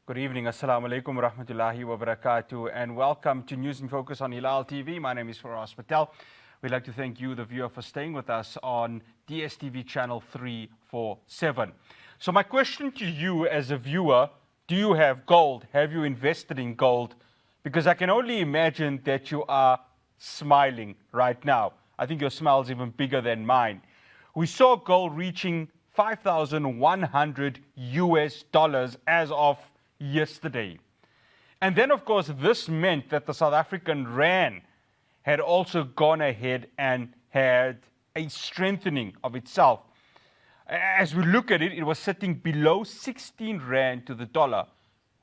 Good evening. Assalamu alaikum wa rahmatullahi wa barakatuh, and welcome to News in Focus on Hilaal TV. My name is Faraz Patel. We'd like to thank you, the viewer, for staying with us on DSTV channel 347. So my question to you as a viewer, do you have gold? Have you invested in gold? Because I can only imagine that you are smiling right now. I think your smile is even bigger than mine. We saw gold reaching 5,100 US dollars as of yesterday. And then, of course, this meant that the South African rand had also gone ahead and had a strengthening of itself. As we look at it, it was sitting below 16 rand to the dollar.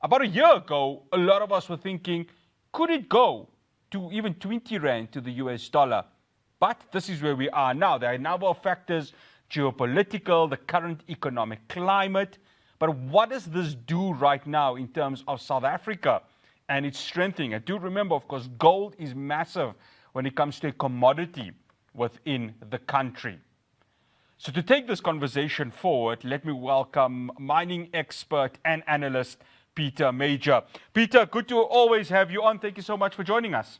About a year ago, a lot of us were thinking, could it go to even 20 rand to the US dollar? But this is where we are now. There are a number of factors, geopolitical, the current economic climate. But what does this do right now in terms of South Africa and its strengthening? And do remember, of course, gold is massive when it comes to a commodity within the country. So to take this conversation forward, let me welcome mining expert and analyst Peter Major. Peter, good to always have you on. Thank you so much for joining us.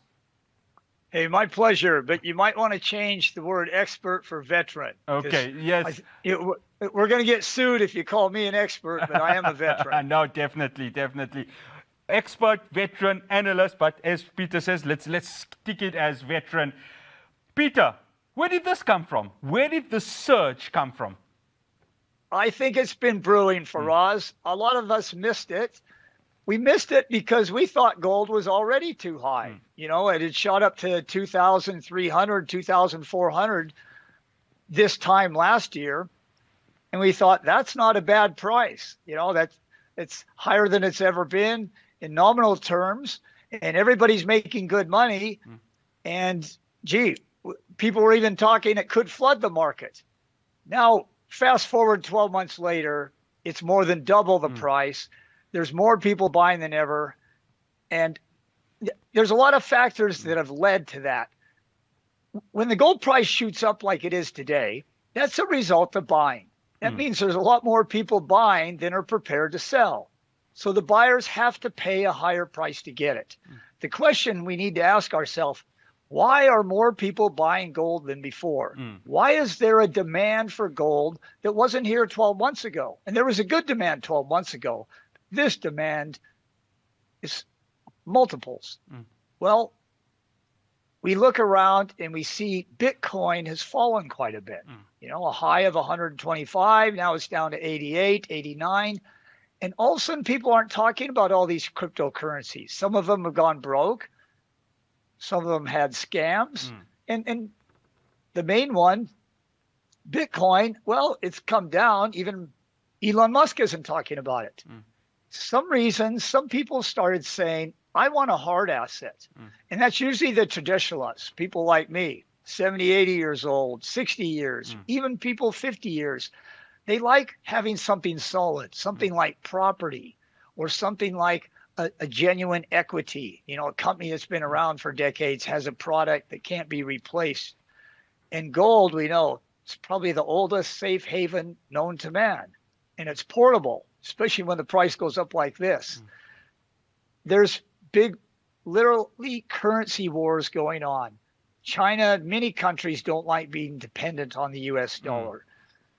Hey, my pleasure. But you might want to change the word expert for veteran. Okay, yes. We're going to get sued if you call me an expert, but I am a veteran. No, definitely. Expert, veteran, analyst, but as Peter says, let's stick it as veteran. Peter, where did this come from? Where did the surge come from? I think it's been brewing for us. A lot of us missed it. We missed it because we thought gold was already too high. You know, it had shot up to 2,300, 2,400 this time last year. And we thought that's not a bad price. You know, it's higher than it's ever been in nominal terms, and everybody's making good money. And gee, people were even talking it could flood the market. Now, fast forward 12 months later, it's more than double the price. There's more people buying than ever. And there's a lot of factors that have led to that. When the gold price shoots up like it is today, that's a result of buying. That means there's a lot more people buying than are prepared to sell. So the buyers have to pay a higher price to get it. The question we need to ask ourselves, why are more people buying gold than before? Why is there a demand for gold that wasn't here 12 months ago? And there was a good demand 12 months ago. This demand is multiples. Well, we look around and we see Bitcoin has fallen quite a bit. You know, a high of 125, now it's down to 88, 89. And all of a sudden people aren't talking about all these cryptocurrencies. Some of them have gone broke. Some of them had scams. And the main one, Bitcoin, well, it's come down. Even Elon Musk isn't talking about it. Some reason, some people started saying, I want a hard asset. And that's usually the traditionalists, people like me, 70, 80 years old, 60 years, even people 50 years. They like having something solid, something like property or something like a genuine equity. You know, a company that's been around for decades has a product that can't be replaced. And gold, we know, it's probably the oldest safe haven known to man. And it's portable, especially when the price goes up like this. There's big, literally currency wars going on. China, many countries don't like being dependent on the US dollar.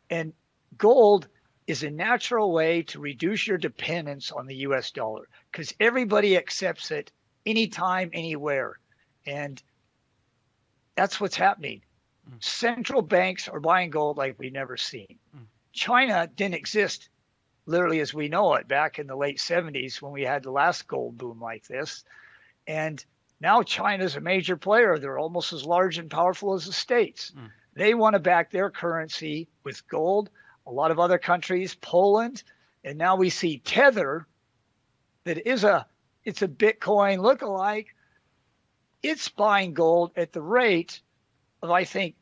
And gold is a natural way to reduce your dependence on the US dollar because everybody accepts it anytime, anywhere. And that's what's happening. Central banks are buying gold like we've never seen. China didn't exist literally as we know it back in the late 70s when we had the last gold boom like this. And now China's a major player. They're almost as large and powerful as the States. They want to back their currency with gold. A lot of other countries, Poland, and now we see Tether, it's a Bitcoin lookalike. It's buying gold at the rate of, I think,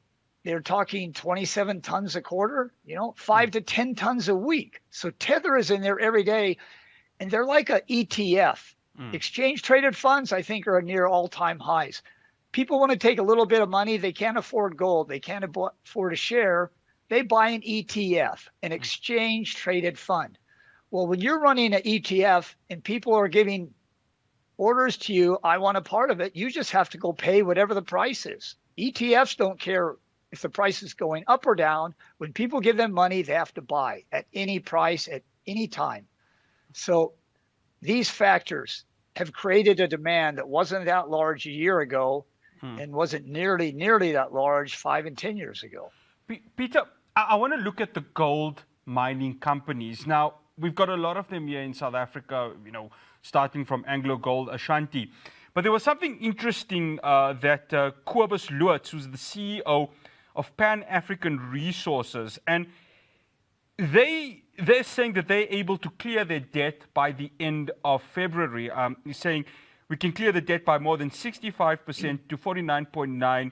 they're talking 27 tons a quarter, 5 to 10 tons a week. So Tether is in there every day, and they're like a ETF. Exchange traded funds, I think, are near all-time highs. People want to take a little bit of money. They can't afford gold. They can't afford a share. They buy an ETF, an exchange traded fund. Well, when you're running an ETF and people are giving orders to you, I want a part of it, you just have to go pay whatever the price is. ETFs don't care if the price is going up or down. When people give them money, they have to buy at any price at any time. So these factors have created a demand that wasn't that large a year ago and wasn't nearly that large 5 and 10 years ago. Peter, I want to look at the gold mining companies. Now, we've got a lot of them here in South Africa, starting from Anglo Gold, Ashanti. But there was something interesting that Kobus Loots, who's the CEO of Pan African Resources, and they're saying that they're able to clear their debt by the end of February. He's saying we can clear the debt by more than 65% to 49.9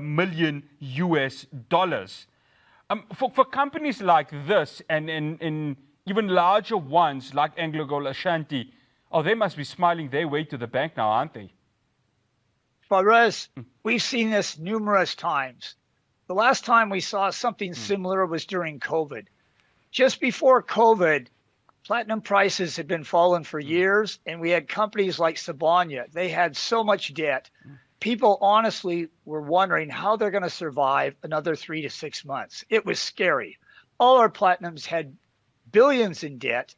million US dollars. For companies like this and even larger ones like Anglo Gold Ashanti, they must be smiling their way to the bank now, aren't they? Faraz, we've seen this numerous times. The last time we saw something similar was during COVID. Just before COVID, platinum prices had been falling for years, and we had companies like Sibanye. They had so much debt. People honestly were wondering how they're going to survive another 3 to 6 months. It was scary. All our platinums had billions in debt,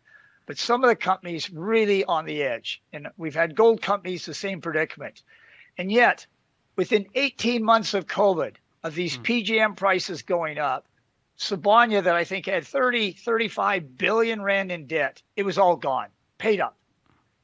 but some of the companies really on the edge. And we've had gold companies the same predicament. And yet, within 18 months of COVID, of these PGM prices going up, Sibanye, that I think had 35 billion rand in debt, it was all gone, paid up.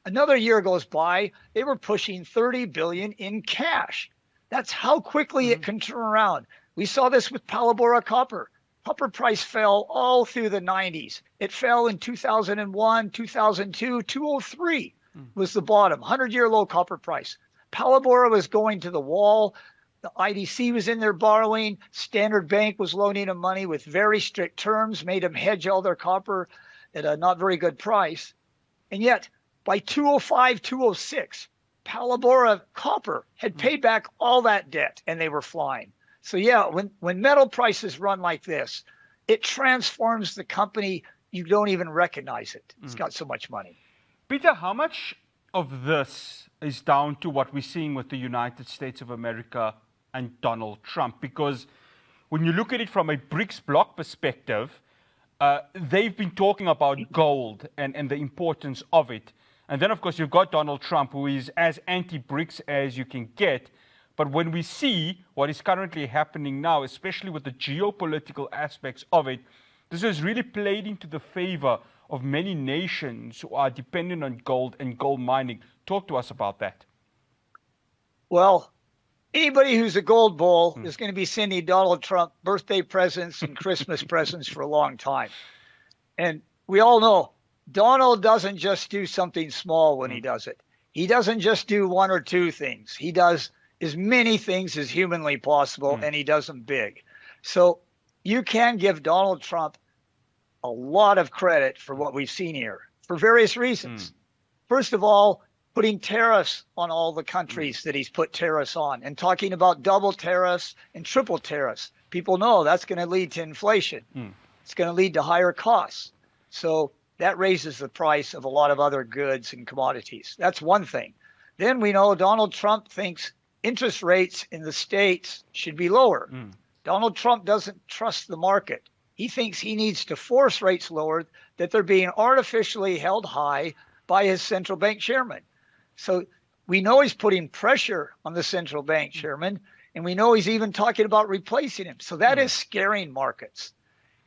Another year goes by, they were pushing 30 billion in cash. That's how quickly it can turn around. We saw this with Palabora copper. Copper price fell all through the 90s. It fell in 2001, 2002, 2003 was the bottom, 100-year low copper price. Palabora was going to the wall. The IDC was in there borrowing. Standard Bank was loaning them money with very strict terms, made them hedge all their copper at a not very good price. And yet, by 2005, 2006, Palabora copper had paid back all that debt, and they were flying. So yeah, when metal prices run like this, it transforms the company. You don't even recognize it. It's got so much money. Peter, how much of this is down to what we're seeing with the United States of America and Donald Trump? Because when you look at it from a BRICS bloc perspective, they've been talking about gold and the importance of it. And then, of course, you've got Donald Trump, who is as anti-BRICS as you can get. But when we see what is currently happening now, especially with the geopolitical aspects of it, this has really played into the favor of many nations who are dependent on gold and gold mining. Talk to us about that. Well, anybody who's a gold bull is going to be sending Donald Trump birthday presents and Christmas presents for a long time. And we all know Donald doesn't just do something small when he does it. He doesn't just do one or two things. He does as many things as humanly possible, and he does them big. So you can give Donald Trump a lot of credit for what we've seen here for various reasons. First of all, putting tariffs on all the countries that he's put tariffs on and talking about double tariffs and triple tariffs. People know that's going to lead to inflation. It's going to lead to higher costs. So that raises the price of a lot of other goods and commodities. That's one thing. Then we know Donald Trump thinks interest rates in the States should be lower. Donald Trump doesn't trust the market. He thinks he needs to force rates lower, that they're being artificially held high by his central bank chairman. So we know he's putting pressure on the central bank chairman, and we know he's even talking about replacing him. So that is scaring markets.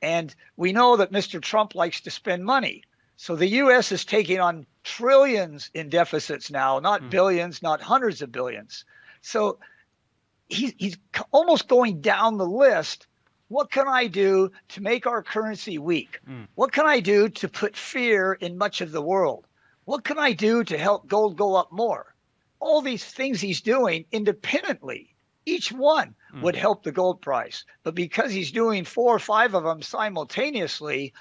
And we know that Mr. Trump likes to spend money. So the U.S. is taking on trillions in deficits now, not billions, not hundreds of billions. So he's almost going down the list. What can I do to make our currency weak? What can I do to put fear in much of the world? What can I do to help gold go up more? All these things he's doing independently, each one would help the gold price. But because he's doing 4 or 5 of them simultaneously,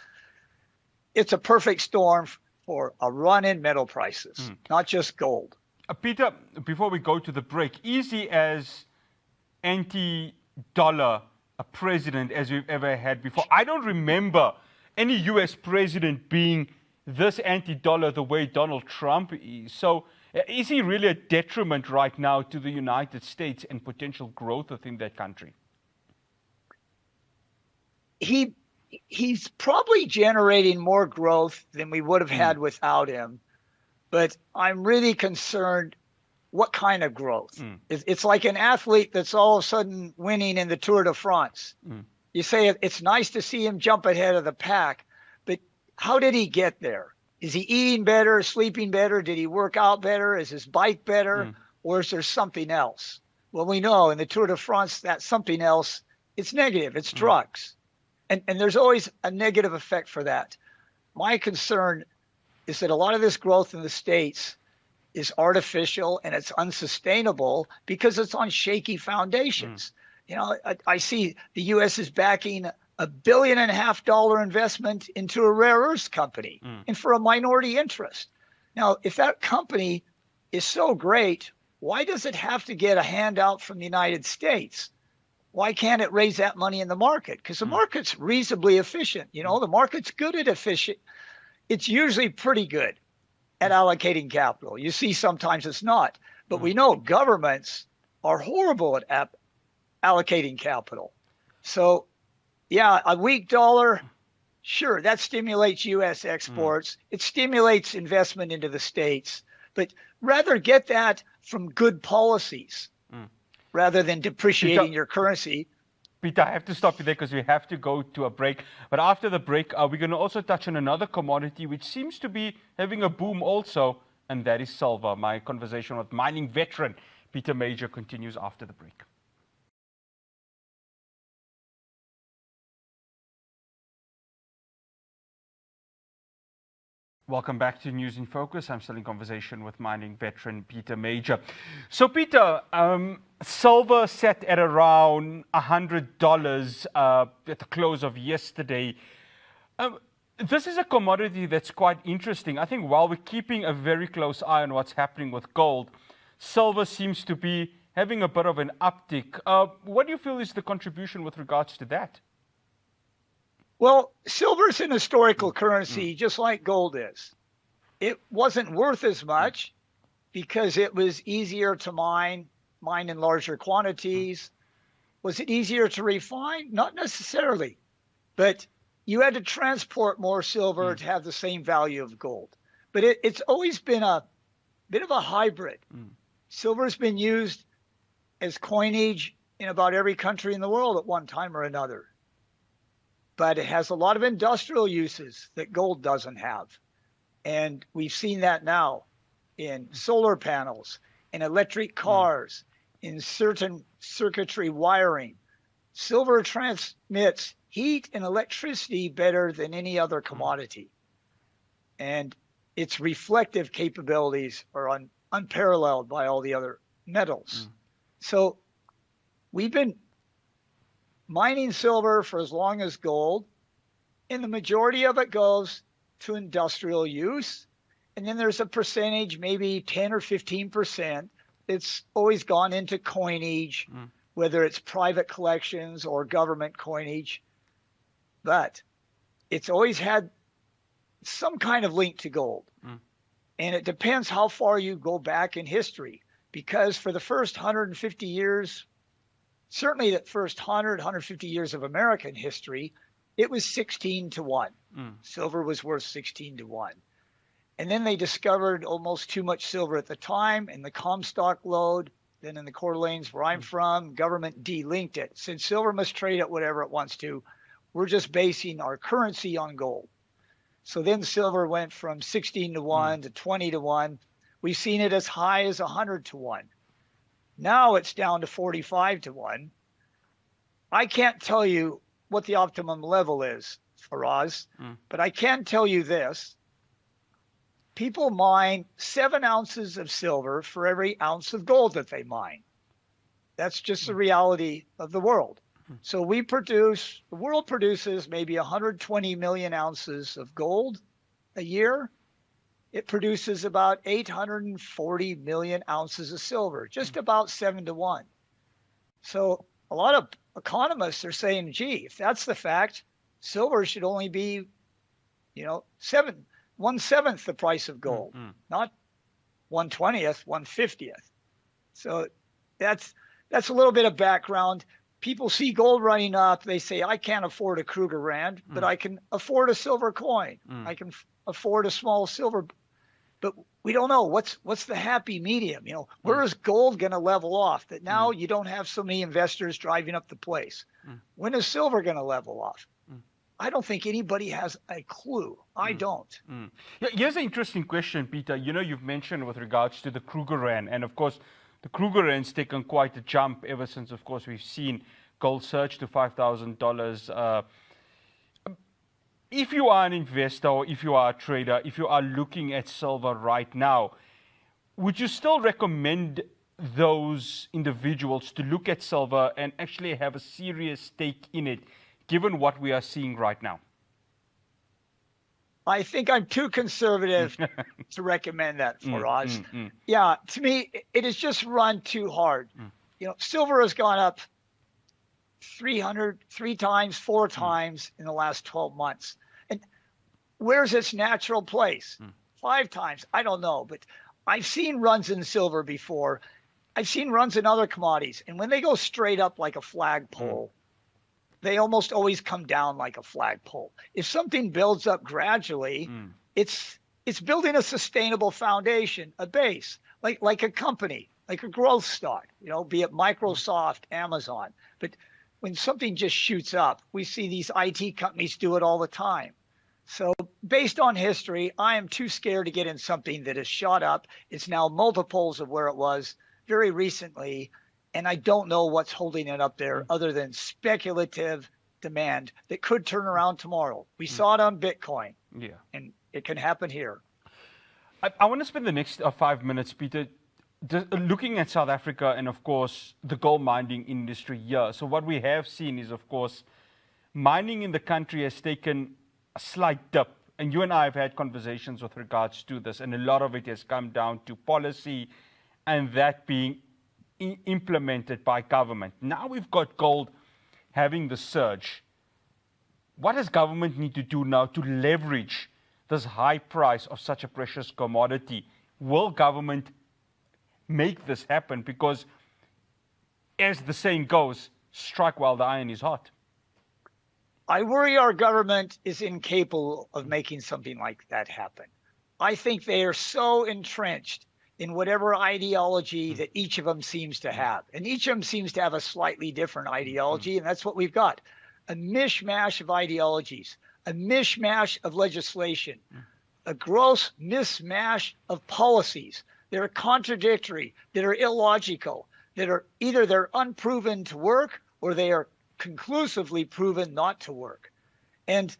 it's a perfect storm for a run in metal prices, not just gold. Peter, before we go to the break, is he as anti-dollar a president as we've ever had before? I don't remember any U.S. president being this anti-dollar the way Donald Trump is. So is he really a detriment right now to the United States and potential growth within that country? He's probably generating more growth than we would have had without him. But I'm really concerned what kind of growth. It's like an athlete that's all of a sudden winning in the Tour de France. You say it's nice to see him jump ahead of the pack, but how did he get there? Is he eating better, sleeping better? Did he work out better? Is his bike better? Or is there something else? Well, we know in the Tour de France, that something else, it's negative. It's drugs. And there's always a negative effect for that. My concern is that a lot of this growth in the States is artificial and it's unsustainable because it's on shaky foundations. You know, I see the U.S. is backing $1.5 billion investment into a rare earths company and for a minority interest. Now, if that company is so great, why does it have to get a handout from the United States? Why can't it raise that money in the market? Because the market's reasonably efficient. You know, the market's good at efficient. It's usually pretty good at allocating capital. You see sometimes it's not. But we know governments are horrible at allocating capital. So, yeah, a weak dollar, sure, that stimulates U.S. exports. It stimulates investment into the States. But rather get that from good policies rather than depreciating your currency. Peter, I have to stop you there because we have to go to a break. But after the break, we're going to also touch on another commodity which seems to be having a boom also, and that is silver. My conversation with mining veteran Peter Major continues after the break. Welcome back to News in Focus. I'm still in conversation with mining veteran Peter Major. So, Peter, silver sat at around $100 at the close of yesterday. This is a commodity that's quite interesting. I think while we're keeping a very close eye on what's happening with gold, silver seems to be having a bit of an uptick. What do you feel is the contribution with regards to that? Well, silver's an historical currency, just like gold is. It wasn't worth as much because it was easier to mine in larger quantities. Was it easier to refine? Not necessarily. But you had to transport more silver to have the same value of gold. But it's always been a bit of a hybrid. Silver's been used as coinage in about every country in the world at one time or another. But it has a lot of industrial uses that gold doesn't have. And we've seen that now in solar panels, in electric cars, in certain circuitry wiring. Silver transmits heat and electricity better than any other commodity. And its reflective capabilities are unparalleled by all the other metals. So we've been mining silver for as long as gold, and the majority of it goes to industrial use. And then there's a percentage, maybe 10 or 15%, it's always gone into coinage, whether it's private collections or government coinage. But it's always had some kind of link to gold. And it depends how far you go back in history, because for the first 150 years, certainly the first 150 years of American history, it was 16 to 1. Silver was worth 16 to 1. And then they discovered almost too much silver at the time, and the Comstock lode, then in the Coeur d'Alenes where I'm from, government delinked it. Said silver must trade at whatever it wants to. We're just basing our currency on gold. So then silver went from 16 to 1 to 20 to 1. We've seen it as high as 100 to 1. Now it's down to 45 to 1. I can't tell you what the optimum level is, Faraz, but I can tell you this. People mine 7 ounces of silver for every ounce of gold that they mine. That's just the reality of the world. So the world produces maybe 120 million ounces of gold a year. It produces about 840 million ounces of silver, just about 7 to 1. So a lot of economists are saying, gee, if that's the fact, silver should only be, 7. 1/7 the price of gold, not 1/20th, 1/50th. So that's a little bit of background. People see gold running up. They say, I can't afford a Kruger Rand, but I can afford a silver coin. I can afford a small silver. But we don't know what's the happy medium. Where is gold going to level off? That now you don't have so many investors driving up the place. When is silver going to level off? I don't think anybody has a clue. I don't. Yeah, here's an interesting question, Peter. You've mentioned with regards to the Kruger Rand, and of course, the Kruger Rand's taken quite a jump ever since, of course, we've seen gold surge to $5,000. If you are an investor or if you are a trader, if you are looking at silver right now, would you still recommend those individuals to look at silver and actually have a serious stake in it, given what we are seeing right now? I think I'm too conservative to recommend that for us. Yeah, to me, it has just run too hard. Silver has gone up 3 times, 4 times in the last 12 months. And where's its natural place? 5 times, I don't know. But I've seen runs in silver before. I've seen runs in other commodities. And when they go straight up like a flagpole, they almost always come down like a flagpole. If something builds up gradually, it's building a sustainable foundation, a base, like a company, like a growth stock, be it Microsoft, Amazon. But when something just shoots up, we see these IT companies do it all the time. So based on history, I am too scared to get in something that has shot up. It's now multiples of where it was very recently. And I don't know what's holding it up there other than speculative demand that could turn around tomorrow. We saw it on Bitcoin. Yeah. And it can happen here. I want to spend the next 5 minutes, Peter, looking at South Africa and, of course, the gold mining industry here. So what we have seen is, of course, mining in the country has taken a slight dip. And you and I have had conversations with regards to this. And a lot of it has come down to policy and that being implemented by government. Now we've got gold having the surge. What does government need to do now to leverage this high price of such a precious commodity? Will government make this happen? Because as the saying goes, strike while the iron is hot. I worry our government is incapable of making something like that happen. I think they are so entrenched in whatever ideology that each of them seems to have. And each of them seems to have a slightly different ideology, and that's what we've got. A mishmash of ideologies, a mishmash of legislation, a gross mismatch of policies that are contradictory, that are illogical, that are either they're unproven to work or they are conclusively proven not to work. And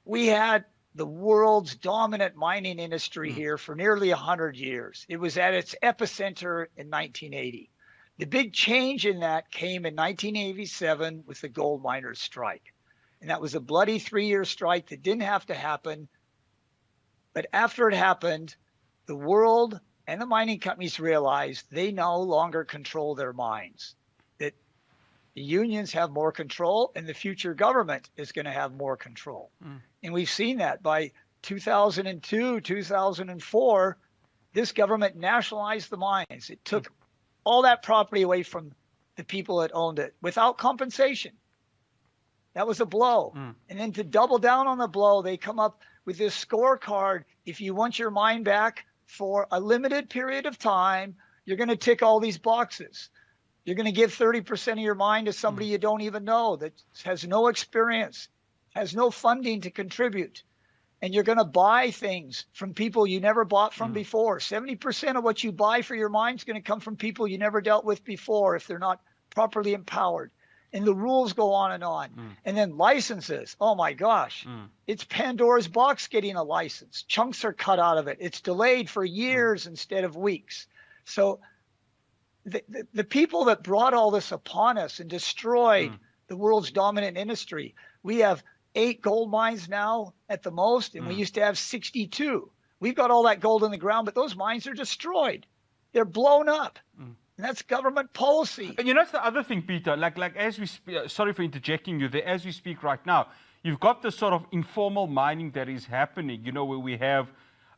we had the world's dominant mining industry here for nearly 100 years. It was at its epicenter in 1980. The big change in that came in 1987 with the gold miners' strike. And that was a bloody 3-year strike that didn't have to happen. But after it happened, the world and the mining companies realized they no longer control their mines, that the unions have more control and the future government is going to have more control. And we've seen that by 2002, 2004, this government nationalized the mines. It took all that property away from the people that owned it without compensation. That was a blow. And then to double down on the blow, they come up with this scorecard. If you want your mine back for a limited period of time, you're going to tick all these boxes. You're going to give 30% of your mine to somebody you don't even know, that has no experience, has no funding to contribute. And you're going to buy things from people you never bought from before. 70% of what you buy for your mine is going to come from people you never dealt with before if they're not properly empowered. And the rules go on. And then licenses. Oh my gosh. It's Pandora's box getting a license. Chunks are cut out of it. It's delayed for years instead of weeks. So the people that brought all this upon us and destroyed the world's dominant industry, we have 8 gold mines now at the most, and we used to have 62. We've got all that gold in the ground, but those mines are destroyed. They're blown up. And that's government policy. And that's the other thing, Peter. Like as we sorry for interjecting you there. As we speak right now, you've got this sort of informal mining that is happening, where we have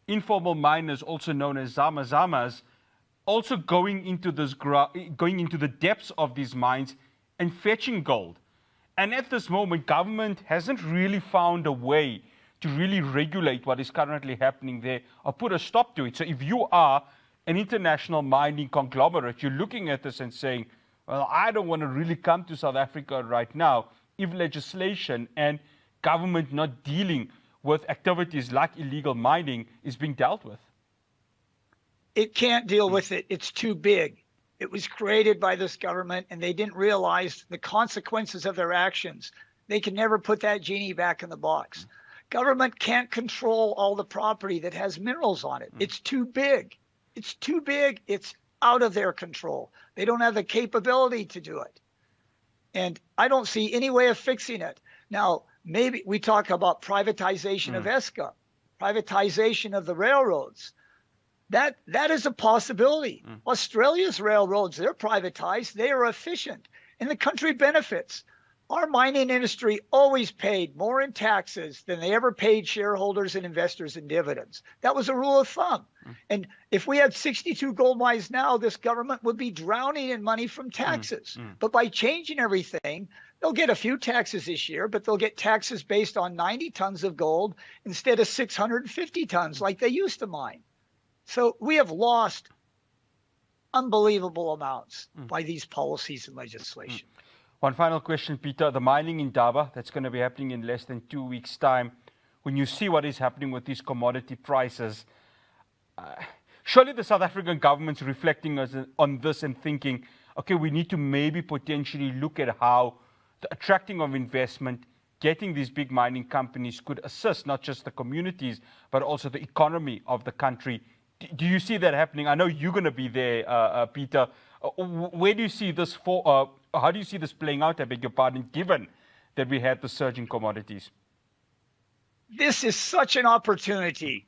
informal miners, also known as zama-zamas, also going into the depths of these mines and fetching gold. And at this moment, government hasn't really found a way to really regulate what is currently happening there or put a stop to it. So if you are an international mining conglomerate, you're looking at this and saying, well, I don't want to really come to South Africa right now if legislation and government not dealing with activities like illegal mining is being dealt with. It can't deal with it. It's too big. It was created by this government, and they didn't realize the consequences of their actions. They can never put that genie back in the box. Government can't control all the property that has minerals on it. It's too big. It's too big. It's out of their control. They don't have the capability to do it. And I don't see any way of fixing it. Now, maybe we talk about privatization of ESCA, privatization of the railroads. That is a possibility. Australia's railroads, they're privatized. They are efficient, and the country benefits. Our mining industry always paid more in taxes than they ever paid shareholders and investors in dividends. That was a rule of thumb. And if we had 62 gold mines now, this government would be drowning in money from taxes. But by changing everything, they'll get a few taxes this year, but they'll get taxes based on 90 tons of gold instead of 650 tons like they used to mine. So we have lost unbelievable amounts by these policies and legislation. One final question, Peter. The mining in Daba, that's going to be happening in less than 2 weeks' time. When you see what is happening with these commodity prices, surely the South African government's reflecting on this and thinking, okay, we need to maybe potentially look at how the attracting of investment, getting these big mining companies could assist not just the communities, but also the economy of the country. Do you see that happening? I know you're going to be there, Peter. Where do you see this how do you see this playing out, I beg your pardon, given that we had the surge in commodities? This is such an opportunity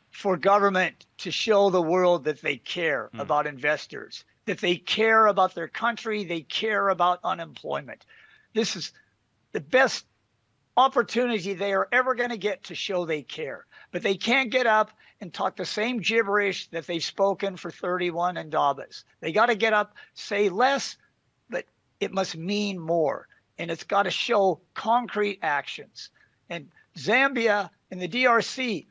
for government to show the world that they care about investors, that they care about their country, they care about unemployment. This is the best opportunity they are ever going to get to show they care. But they can't get up and talk the same gibberish that they've spoken for 31 in Davos. They got to get up, say less, but it must mean more. And it's got to show concrete actions. And Zambia and the DRC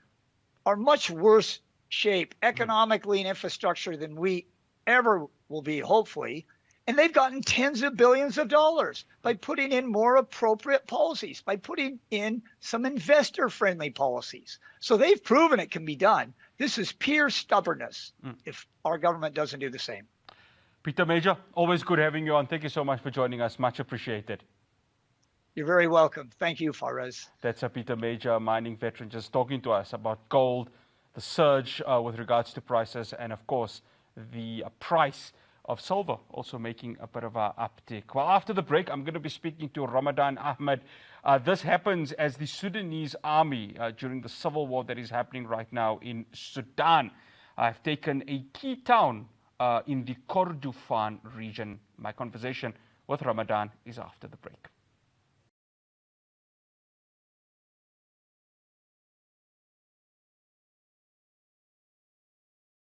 are much worse shape economically and infrastructure than we ever will be, hopefully. And they've gotten tens of billions of dollars by putting in more appropriate policies, by putting in some investor-friendly policies. So they've proven it can be done. This is pure stubbornness if our government doesn't do the same. Peter Major, always good having you on. Thank you so much for joining us. Much appreciated. You're very welcome. Thank you, Faraz. That's a Peter Major, a mining veteran, just talking to us about gold, the surge with regards to prices, and of course, the price of silver also making a bit of an uptick. Well, after the break, I'm going to be speaking to Ramadan Ahmed. This happens as the Sudanese army, during the civil war that is happening right now in Sudan, have taken a key town in the Kordofan region. My conversation with Ramadan is after the break.